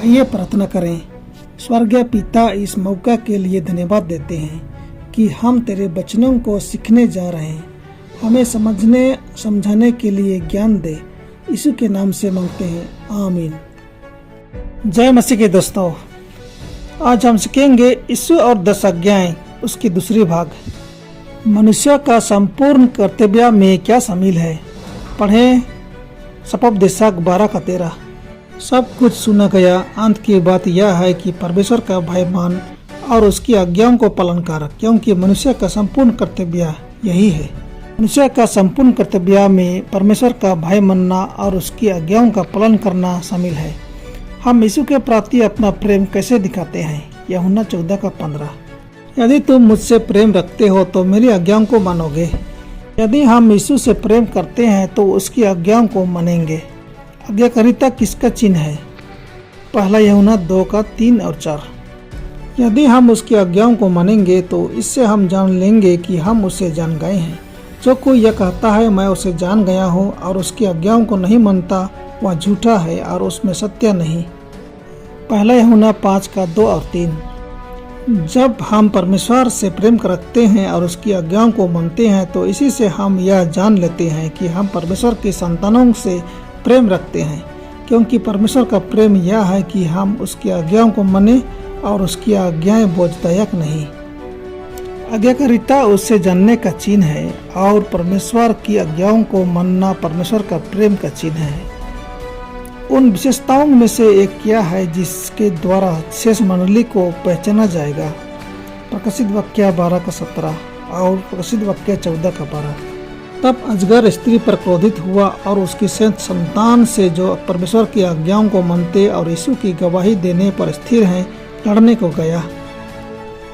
आइए प्रार्थना करें। स्वर्गीय पिता, इस मौका के लिए धन्यवाद देते हैं कि हम तेरे वचनों को सीखने जा रहे हैं। हमें समझने समझाने के लिए ज्ञान दे। यीशु के नाम से मांगते हैं, आमीन। जय मसीह के दोस्तों, आज हम सीखेंगे यीशु और 10 आज्ञाएं, उसकी दूसरी भाग। मनुष्य का संपूर्ण कर्तव्य में क्या शामिल है? पढ़ें सपोपदेशक 12:13। सब कुछ सुना गया, अंत की बात यह है कि परमेश्वर का भय मान और उसकी आज्ञाओं को पालन कर, क्योंकि मनुष्य का संपूर्ण कर्तव्य यही है। मनुष्य का संपूर्ण कर्तव्य में परमेश्वर का भय मानना और उसकी आज्ञाओं का पालन करना शामिल है। हम यीशु के प्रति अपना प्रेम कैसे दिखाते हैं? यूहन्ना 14:15। यदि तुम मुझसे प्रेम रखते हो तो मेरी आज्ञाओं को मानोगे। यदि हम यीशु से प्रेम करते हैं तो उसकी आज्ञाओं को मानेंगे। आज्ञाकारिता किसका चिन्ह है? पहला यूहन्ना 2:3 और 4। यदि हम उसकी आज्ञाओं को मानेंगे तो इससे हम जान लेंगे कि हम उसे जान गए हैं। जो कोई यह कहता है मैं उसे जान गया हूँ और उसकी आज्ञाओं को नहीं मानता, वह झूठा है और उसमें सत्य नहीं। पहला यूहन्ना 5:2 और 3। जब हम परमेश्वर से प्रेम रखते हैं और उसकी आज्ञाओं को मानते हैं तो इसी से हम यह जान लेते हैं कि हम परमेश्वर के संतानों से प्रेम रखते हैं, क्योंकि परमेश्वर का प्रेम यह है कि हम उसकी आज्ञाओं को माने और उसकी आज्ञाएं बोझदायक नहीं। आज्ञाकारिता उसे जानने का चिन्ह है और परमेश्वर की आज्ञाओं को मानना परमेश्वर का प्रेम का चिन्ह है। उन विशेषताओं में से एक क्या है जिसके द्वारा शेष मंडली को पहचाना जाएगा? प्रकाशित वाक्य 12:17 और प्रकाशित वाक्य 14:12। तब अजगर स्त्री पर क्रोधित हुआ और उसकी संतान से जो परमेश्वर की आज्ञाओं को मानते और यीशु की गवाही देने पर स्थिर हैं, लड़ने को गया।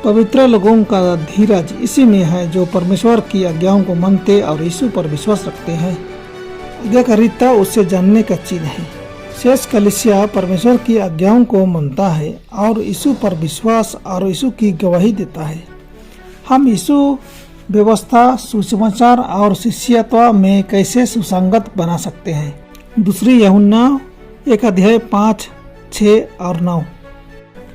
पवित्र लोगों का धीरज इसी में है जो परमेश्वर की आज्ञाओं को मानते और यीशु पर विश्वास रखते हैं। आज्ञाकारिता उसे जानने का चिन्ह है। शेष कलीसिया परमेश्वर की आज्ञाओं को मानता है और यीशु पर विश्वास और यीशु की गवाही देता है। हम यीशु व्यवस्था, सुसमाचार और शिष्यत्व में कैसे सुसंगत बना सकते हैं? दूसरी यूहन्ना 1:5, 6 और 9।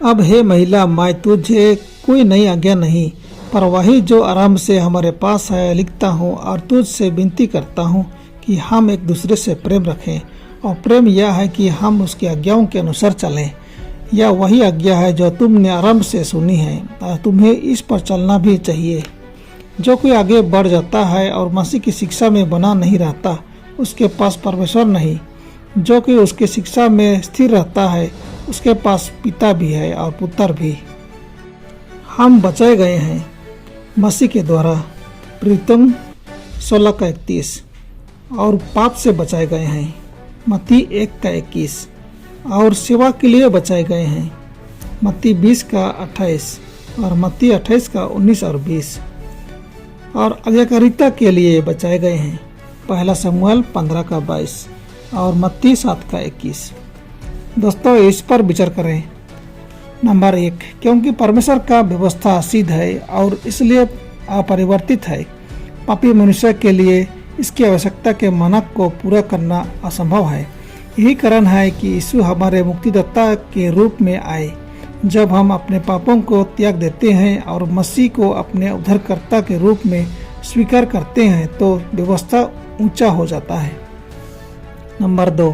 अब हे महिला, मैं तुझे कोई नई आज्ञा नहीं, पर वही जो आरंभ से हमारे पास है लिखता हूँ और तुझसे विनती करता हूँ कि हम एक दूसरे से प्रेम रखें। और प्रेम यह है कि हम उसकी आज्ञाओं के अनुसार चलें। यह वही आज्ञा है जो तुमने आरंभ से सुनी है और तुम्हें इस पर चलना भी चाहिए। जो कोई आगे बढ़ जाता है और मसीह की शिक्षा में बना नहीं रहता, उसके पास परमेश्वर नहीं। जो कोई उसकी शिक्षा में स्थिर रहता है, उसके पास पिता भी है और पुत्र भी। हम बचाए गए हैं मसीह के द्वारा, प्रीतम 16:31, और पाप से बचाए गए हैं, मत्ती 1:21, और सेवा के लिए बचाए गए हैं, मत्ती 20:28 और मत्ती 28:19 और 20, और आज्ञाकारिता के लिए बचाए गए हैं, पहला शमूएल 15:22 और मत्ती 7:21। दोस्तों, इस पर विचार करें। नंबर 1, क्योंकि परमेश्वर का व्यवस्था सिद्ध है और इसलिए अपरिवर्तित है। पापी मनुष्य के लिए इसकी आवश्यकता के मानक को पूरा करना असंभव है। यही कारण है कि यीशु हमारे मुक्तिदाता के रूप में आए। जब हम अपने पापों को त्याग देते हैं और मसीह को अपने उद्धारकर्ता के रूप में स्वीकार करते हैं तो व्यवस्था ऊंचा हो जाता है। नंबर 2,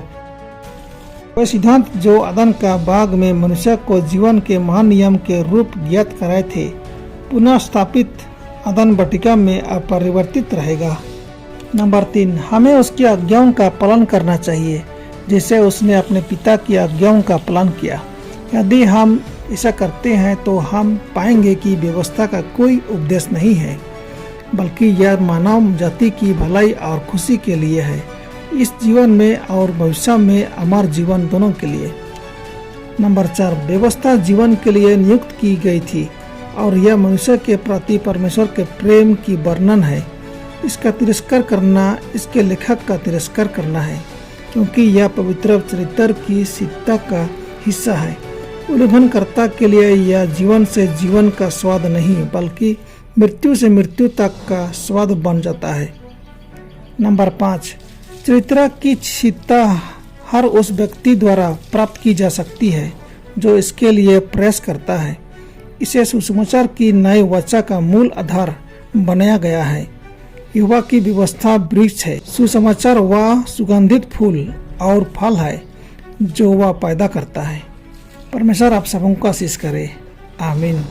वह सिद्धांत जो अदन का बाग में मनुष्य को जीवन के महान नियम के रूप ज्ञात कराए थे, पुनः स्थापित अदन वाटिका में अपरिवर्तित रहेगा। नंबर 3, हमें उसकी आज्ञाओं का पालन करना चाहिए जैसे उसने अपने पिता की आज्ञाओं का पालन किया। यदि हम ऐसा करते हैं तो हम पाएंगे कि व्यवस्था का कोई उपदेश नहीं है, बल्कि यह मानव जाति की भलाई और खुशी के लिए है, इस जीवन में और भविष्य में अमर जीवन दोनों के लिए। नंबर 4, व्यवस्था जीवन के लिए नियुक्त की गई थी और यह मनुष्य के प्रति परमेश्वर के प्रेम की वर्णन है। इसका तिरस्कार करना इसके लेखक का तिरस्कार करना है, क्योंकि यह पवित्र चरित्र की सिद्धता का हिस्सा है। उल्लंघनकर्ता के लिए यह जीवन से जीवन का स्वाद नहीं, बल्कि मृत्यु से मृत्यु तक का स्वाद बन जाता है। नंबर 5, चरित्र की सिद्धता हर उस व्यक्ति द्वारा प्राप्त की जा सकती है जो इसके लिए प्रयास करता है। इसे सुसमाचार की नई वाचा का मूल आधार बनाया गया है। युवा की व्यवस्था वृक्ष है। सुसमाचार वह सुगंधित फूल और फल है जो वह पैदा करता है। परमेश्वर आप सबों को आशीष करे। आमीन।